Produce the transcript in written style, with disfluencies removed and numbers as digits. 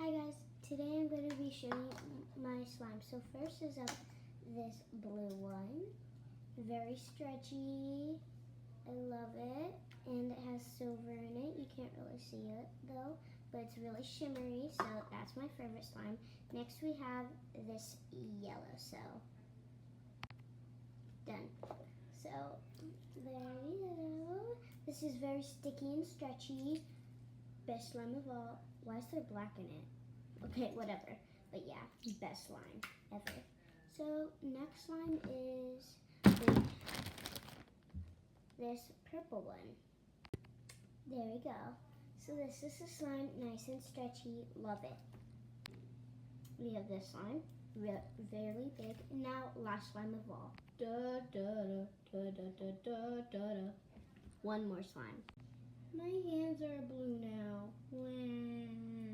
Hi guys, today I'm going to be showing you my slime. So first is this blue one. Very stretchy. I love it. And it has silver in it. You can't really see it though, but it's really shimmery, so that's my favorite slime. Next we have this yellow cell. Done. So there we go. This is very sticky and stretchy. Best slime of all. Why is there black in it? Okay, whatever. But yeah, best slime ever. So next slime is this purple one. There we go. So this is the slime, nice and stretchy. Love it. We have this slime, very big. And now last slime of all. Da da da da da da da da. One more slime. My hands are blue now. Wah.